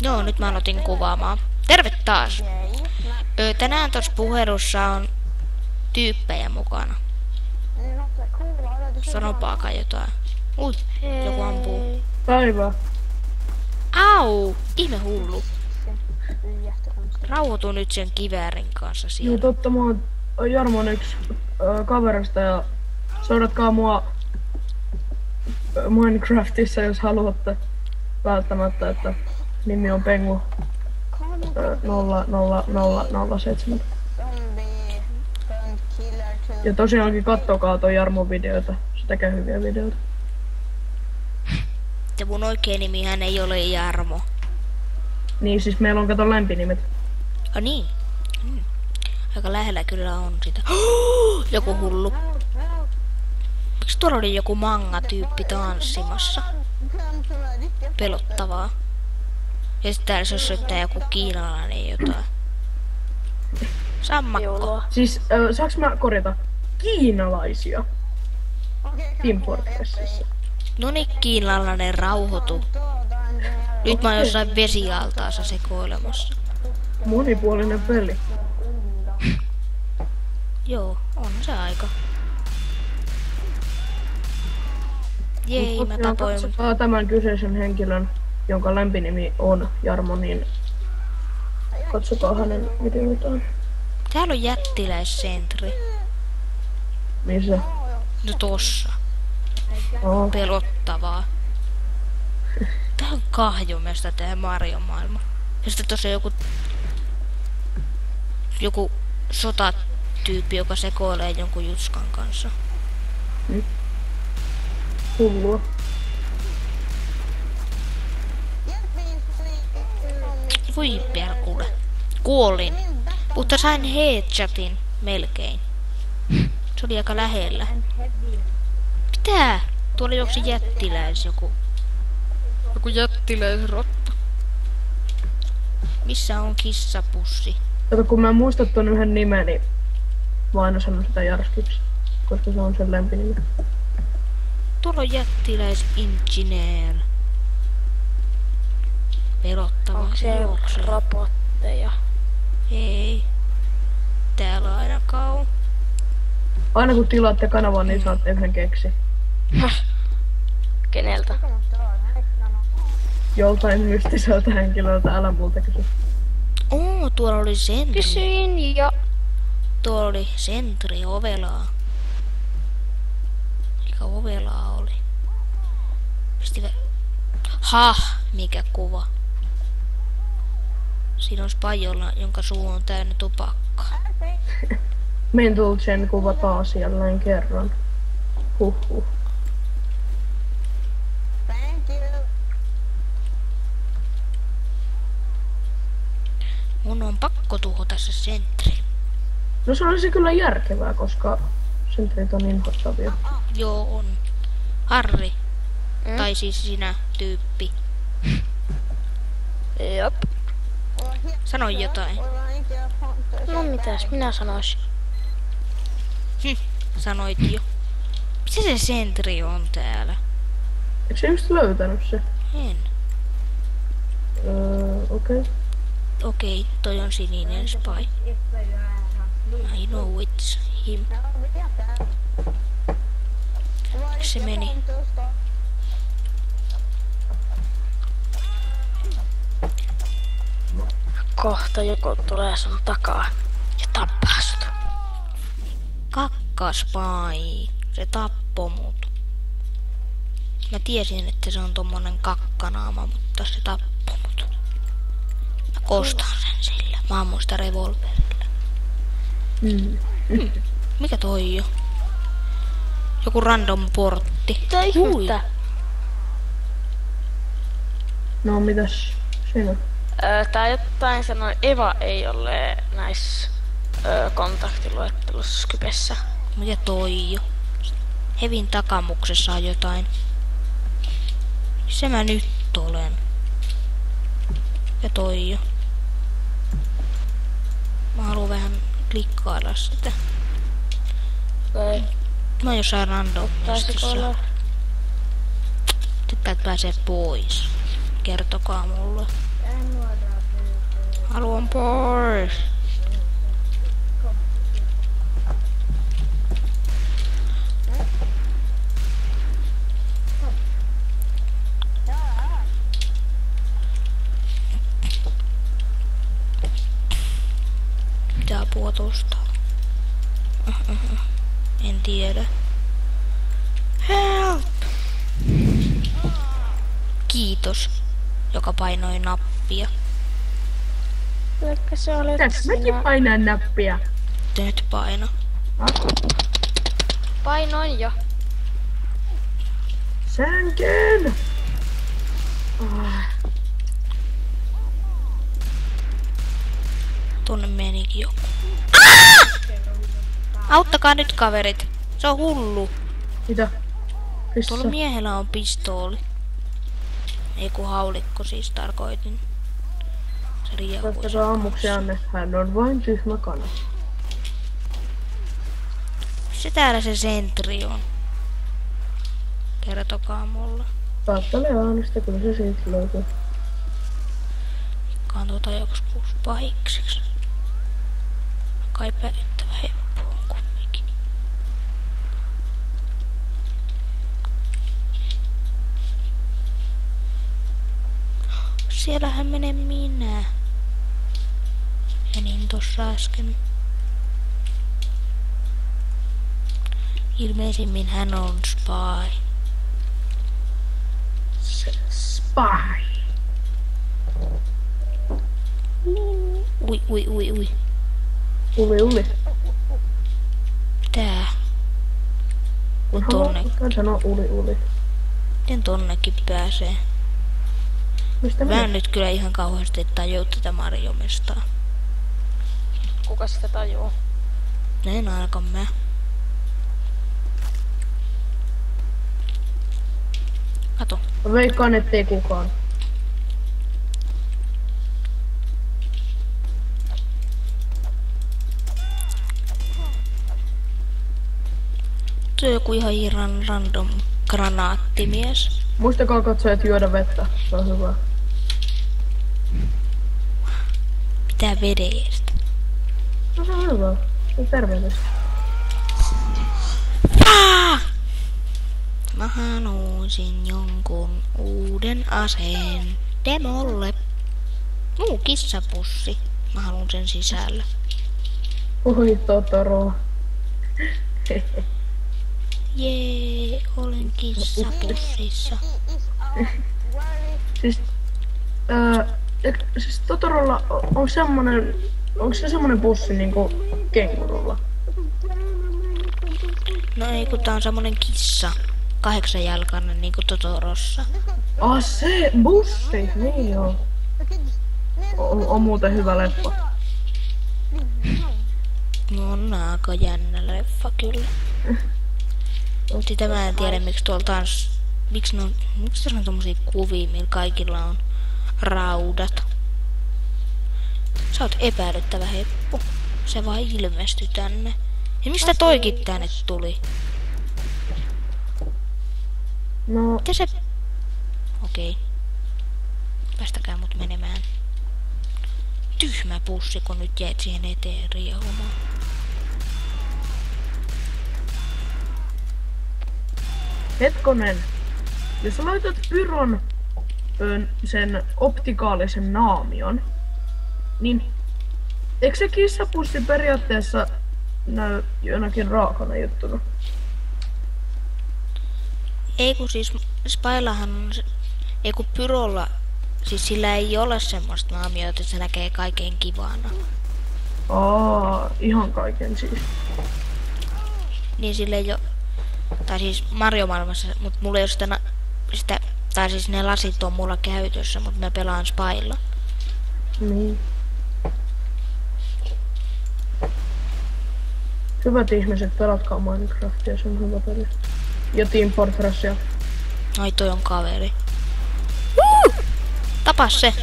Joo, nyt mä aloitin kuvaamaan. Terve taas! Tänään tuossa puhelussa on tyyppejä mukana. Sanopaakaa jotain. Ui, joku ampuu. Päivä. Au! Ihme hullu. Rauhoitu nyt sen kiväärin kanssa Joo, siellä. totta, mä oon Jarmon yksi kaverista ja seuratkaa mua Minecraftissa, jos haluatte välttämättä, että nimi on Pengu 00007. Ja tosiaankin kattokaa toi Jarmon videoita, se tekee hyviä videoita. Ja mun oikea nimihän ei ole Jarmo. Niin siis meillä on kato lempinimet. Niin. Aika lähellä kyllä on sitä. Joku hullu. Miksi tuolla oli joku manga-tyyppi tanssimassa? Pelottavaa. Ja sitten täällä se soittaa joku kiinalainen jotain. Sammakko. Siis saaks mä korjata? Kiinalaisia. Team Fortressissa. Noniin, kiinalainen rauhoitu. Nyt mä oon jossain vesialtaassa sekoilemassa. Monipuolinen peli. Joo, on se aika. Jei, mä tapoin. Katsokaa tämän kyseisen henkilön, jonka lempinimi on Jarmo, niin katsokaa hänen videoitaan. Täällä on jättiläissentri. Missä? No tossa. Oh. Pelottavaa. Tää on kahjumesta tää Marion maailma. Ja sitten tossa joku sotatyyppi, joka sekoilee jonkun Juskan kanssa. Hullua. Voi perkule. Kuolin. Mutta sain headshotin melkein. Se oli aika lähellä. Mitä? Tuolla juoksi jättiläis joku. Joku jättiläisrotta. Missä on kissapussi? Kato, kun mä en muista ton yhden nimen, niin mä aina sanon sitä Jarskiksi, koska se on sen lempinimi. Tuolla on jättiläisinsinöör. Pelottava. Onko se robotteja? Ei. Täällä ainakaan on. Aina kun tilaatte kanavan, niin saatte yhden keksi. Keneltä? Joltain mystiseltä henkilöltä, älä multa kysy. Tuolla oli sentri. Kysyin ja... Tuolla oli sentri ovelaa. Mikä ovelaa oli? Mikä kuva. Siinä on Spajolla, jonka suu on täynnä tupakkaa. Mental Gen kuva taas jälleen kerran. Huhhuh. Mun on pakko tuhota se sentri. No se olisi kyllä järkevää, koska sentrit on inhottavia. Joo on. Harri. Tai siis sinä tyyppi. Jop. Sano jotain. No mitäs minä sanoisin? Sanoit jo. Missä se sentri on täällä? Eikö se just löytänyt se? En. Okei. Okei, toi on sininen spy. I know it's him. Se meni. Kohta joku tulee sun takaa ja tappaa sut. Kakkaspai. Se tappoi mut. Mä tiesin, että se on tommonen kakkanaama, mutta se tappoi mut. Mä kostan sen sillä. Mä ammun sitä revolverilla. Mikä toi on? Joku random portti. Mitä ihmettä? No mitäs siinä? Tää jotain sanoi, Eva ei ole näissä kontaktiluettelussa Skypessä. Mikä toi on? Hevin takamuksessa on jotain. Se mä nyt olen. Ja toi on. Mä haluan vähän klikkailla sitä. Okei. Mä oon jossain random Taisiko mestissä. olla? Nyt päät pääsee pois. Kertokaa mulle. Haluan pois. Mitä apua tosta? En tiedä. Help! Kiitos, joka painoi nappia. Elikkä se oli Pitäis mäkin painaa nappia? Nyt paino. Painoin jo. Sänken! Tuonne menikin joku. Auttakaa nyt kaverit. Se on hullu. Mitä? Tuolla miehellä on pistooli. Ei kun haulikko siis tarkoitin. Se riehuu. Laittakaa ammuksianne. Hän on vain tyhmä kana. Se täällä se sentri on. Kertokaa mulle. Kattele äänestä, kyllä se siitä löytyy. Katsotaan joskus pahikseksi. Kai päivittävä heppu on kumminkin. Siellähän menee minä. Menin tossa äsken. Ilmeisimmin hän on spy. Spy! Ui. Uli. Tää. Kun Tonne. haluaa sanoa uli. Miten tonnekin pääsee? Mistä Mä en menee? nyt kyllä ihan kauheasti tajuu tätä Mariomestaa. Kuka sitä tajuu? En ainakaan mä. Kato. Mä veikkaan, ettei kukaan. Se on joku ihan random granaattimies. Muistakaa katsojat juoda vettä. Se on hyvä. Pitää vedestä. No se on hyvä. Se on terveellistä. Mä haluaisin jonkun uuden aseen demolle. Kissapussi. Mä haluun sen sisällä. Oi Totoro. Jee, olen kissapussissa. Siis Totorolla on semmonen... Onko se semmonen pussi niinku kengurulla? No ei, kun tää on semmonen kissa. 8-jalkainen niinku Totorossa. Se bussi, niin joo. On muuten hyvä leffa. No on aika jännä leffa kyllä. Sitä mä en tiedä miksi tuolla taas... Miksi tässä on tommosia kuvia, millä kaikilla on raudat. Sä oot epäilyttävä heppu. Se vaan ilmestyi tänne. Ja mistä toikin tänne tuli? No, Mitä se... Okei. Päästäkää mut menemään. Tyhmä pussi, kun nyt jäät siihen eteen riehumaan. hetkonen. Jos sä laitat pyron sen optikaalisen naamion, niin eikö se kissapussi periaatteessa näy jonakin raakana juttuna? Ei kun siis Spaillahan on... Ei kun Pyrolla... Siis sillä ei ole semmoista naamiota, että se näkee kaiken kivana. Ihan kaiken siis. Niin sille ei oo... Tai siis Mario-maailmassa, mut mulla ei oo sitä... Tai siis ne lasit on mulla käytössä, mut mä pelaan Spailla. Niin. Hyvät ihmiset, pelatkaa Minecraftia, se on hyvä peli. Ja Team Fortressia. Ai toi on kaveri. Tapas se!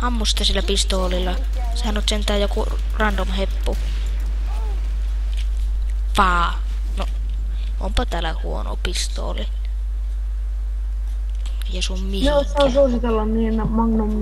Ammu sitä sillä pistoolilla. Sehän on sentään joku random heppu. Paa! No, onpa täällä huono pistooli. vie sun Ne mihinkään. osaa suositella niin Magnum